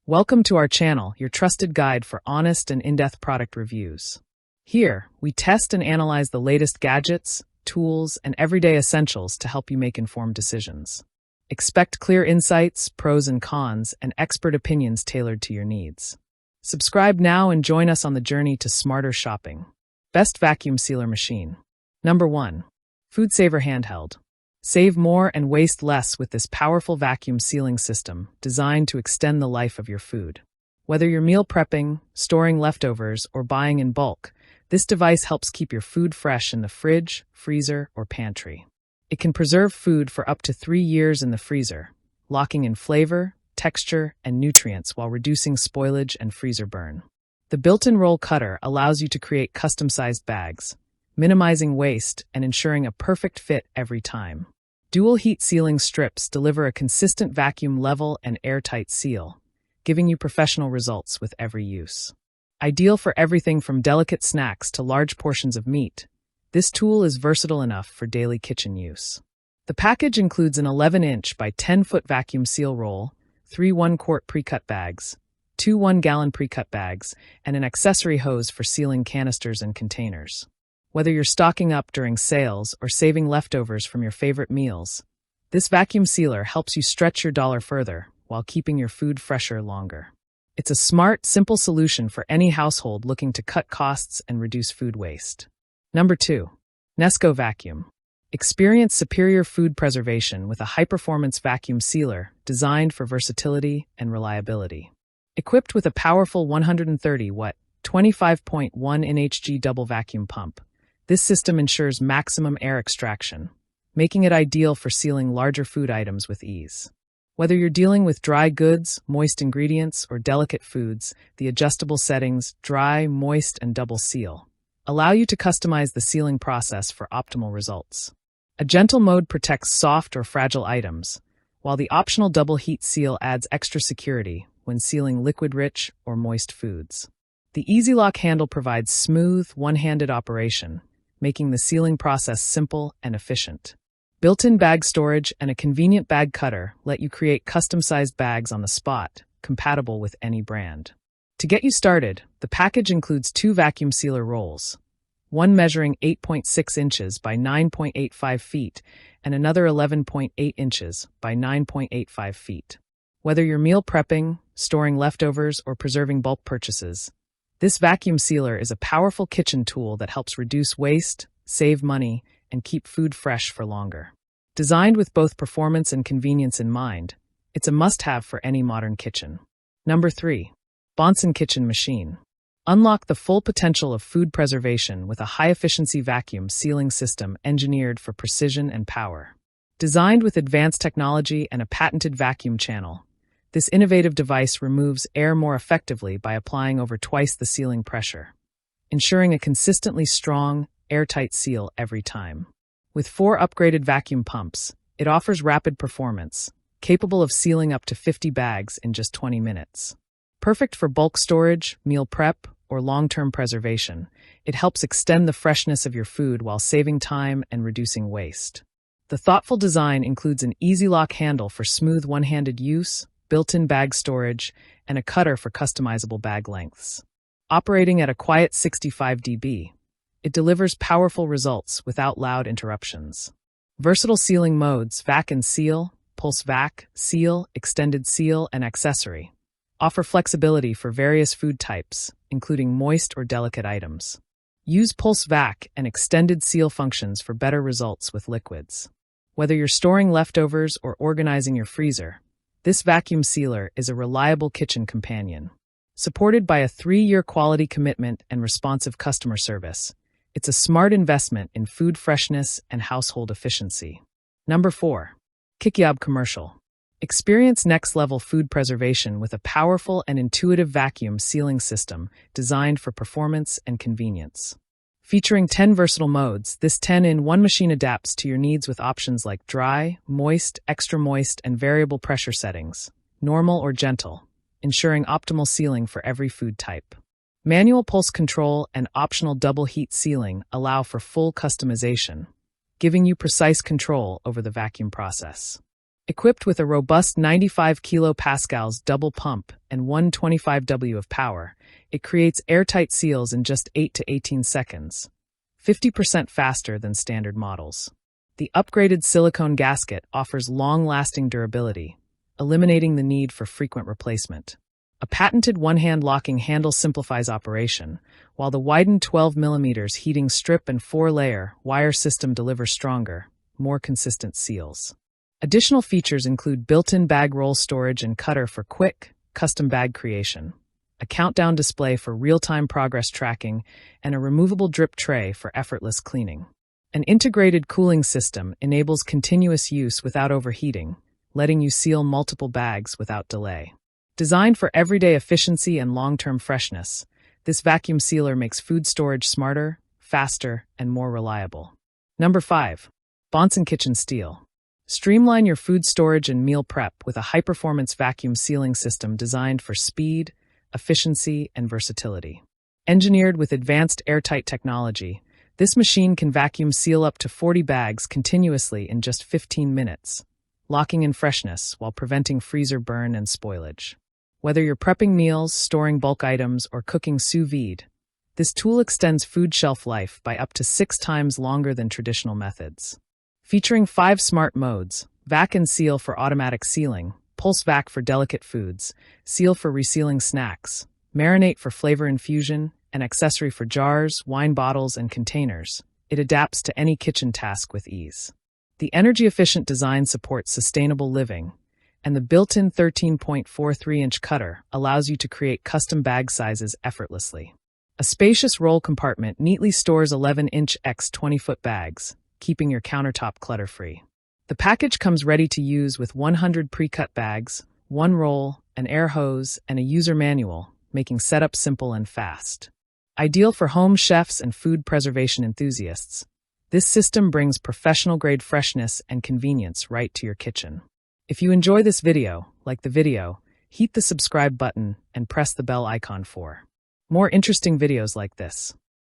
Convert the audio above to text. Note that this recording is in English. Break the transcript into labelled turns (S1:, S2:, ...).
S1: Welcome to our channel, your trusted guide for honest and in-depth product reviews. Here, we test and analyze the latest gadgets, tools, and everyday essentials to help you make informed decisions. Expect clear insights, pros and cons, and expert opinions tailored to your needs. Subscribe now and join us on the journey to smarter shopping. Best vacuum sealer machine. Number 1. FoodSaver handheld. Save more and waste less with this powerful vacuum sealing system designed to extend the life of your food. Whether you're meal prepping, storing leftovers, or buying in bulk, this device helps keep your food fresh in the fridge, freezer, or pantry. It can preserve food for up to 3 years in the freezer, locking in flavor, texture, and nutrients while reducing spoilage and freezer burn. The built-in roll cutter allows you to create custom-sized bags, minimizing waste and ensuring a perfect fit every time. Dual heat sealing strips deliver a consistent vacuum level and airtight seal, giving you professional results with every use. Ideal for everything from delicate snacks to large portions of meat, this tool is versatile enough for daily kitchen use. The package includes an 11-inch by 10-foot vacuum seal roll, 3 1-quart pre-cut bags, 2 1-gallon pre-cut bags, and an accessory hose for sealing canisters and containers. Whether you're stocking up during sales or saving leftovers from your favorite meals, this vacuum sealer helps you stretch your dollar further while keeping your food fresher longer. It's a smart, simple solution for any household looking to cut costs and reduce food waste. Number 2. NESCO Vacuum. Experience superior food preservation with a high-performance vacuum sealer designed for versatility and reliability. Equipped with a powerful 130-watt, 25.1 nhg double vacuum pump, this system ensures maximum air extraction, making it ideal for sealing larger food items with ease. Whether you're dealing with dry goods, moist ingredients, or delicate foods, the adjustable settings, dry, moist, and double seal, allow you to customize the sealing process for optimal results. A gentle mode protects soft or fragile items, while the optional double heat seal adds extra security when sealing liquid-rich or moist foods. The Easy Lock handle provides smooth, one-handed operation, making the sealing process simple and efficient. Built-in bag storage and a convenient bag cutter let you create custom-sized bags on the spot, compatible with any brand. To get you started, the package includes 2 vacuum sealer rolls, one measuring 8.6 inches by 9.85 feet and another 11.8 inches by 9.85 feet. Whether you're meal prepping, storing leftovers, or preserving bulk purchases, this vacuum sealer is a powerful kitchen tool that helps reduce waste, save money, and keep food fresh for longer. Designed with both performance and convenience in mind, it's a must-have for any modern kitchen. Number 3. Bonsenkitchen Machine. Unlock the full potential of food preservation with a high-efficiency vacuum sealing system engineered for precision and power. Designed with advanced technology and a patented vacuum channel, this innovative device removes air more effectively by applying over twice the sealing pressure, ensuring a consistently strong, airtight seal every time. With 4 upgraded vacuum pumps, it offers rapid performance, capable of sealing up to 50 bags in just 20 minutes. Perfect for bulk storage, meal prep, or long-term preservation, it helps extend the freshness of your food while saving time and reducing waste. The thoughtful design includes an Easy Lock handle for smooth one-handed use, built-in bag storage, and a cutter for customizable bag lengths. Operating at a quiet 65 dB, it delivers powerful results without loud interruptions. Versatile sealing modes, vac and seal, pulse vac, seal, extended seal, and accessory, offer flexibility for various food types, including moist or delicate items. Use pulse vac and extended seal functions for better results with liquids. Whether you're storing leftovers or organizing your freezer, this vacuum sealer is a reliable kitchen companion. Supported by a 3-year quality commitment and responsive customer service, it's a smart investment in food freshness and household efficiency. Number 4. QIQIAOB Commercial. Experience next-level food preservation with a powerful and intuitive vacuum sealing system designed for performance and convenience. Featuring 10 versatile modes, this 10-in-1 machine adapts to your needs with options like dry, moist, extra moist, and variable pressure settings, normal or gentle, ensuring optimal sealing for every food type. Manual pulse control and optional double heat sealing allow for full customization, giving you precise control over the vacuum process. Equipped with a robust 95 kilopascals double pump and 125W of power, it creates airtight seals in just 8 to 18 seconds, 50% faster than standard models. The upgraded silicone gasket offers long-lasting durability, eliminating the need for frequent replacement. A patented one-hand locking handle simplifies operation, while the widened 12mm heating strip and 4-layer wire system delivers stronger, more consistent seals. Additional features include built-in bag roll storage and cutter for quick, custom bag creation, a countdown display for real-time progress tracking, and a removable drip tray for effortless cleaning. An integrated cooling system enables continuous use without overheating, letting you seal multiple bags without delay. Designed for everyday efficiency and long-term freshness, this vacuum sealer makes food storage smarter, faster, and more reliable. Number 5. Bonsenkitchen Steel. Streamline your food storage and meal prep with a high-performance vacuum sealing system designed for speed, efficiency, and versatility. Engineered with advanced airtight technology, this machine can vacuum seal up to 40 bags continuously in just 15 minutes, locking in freshness while preventing freezer burn and spoilage. Whether you're prepping meals, storing bulk items, or cooking sous vide, this tool extends food shelf life by up to 6 times longer than traditional methods. Featuring 5 smart modes: vac and seal for automatic sealing, pulse vac for delicate foods, seal for resealing snacks, marinate for flavor infusion, and accessory for jars, wine bottles, and containers, it adapts to any kitchen task with ease. The energy-efficient design supports sustainable living, and the built-in 13.43-inch cutter allows you to create custom bag sizes effortlessly. A spacious roll compartment neatly stores 11-inch x 20-foot bags, keeping your countertop clutter-free. The package comes ready to use with 100 pre-cut bags, 1 roll, an air hose, and a user manual, making setup simple and fast. Ideal for home chefs and food preservation enthusiasts, this system brings professional-grade freshness and convenience right to your kitchen. If you enjoy this video, like the video, hit the subscribe button and press the bell icon for more interesting videos like this.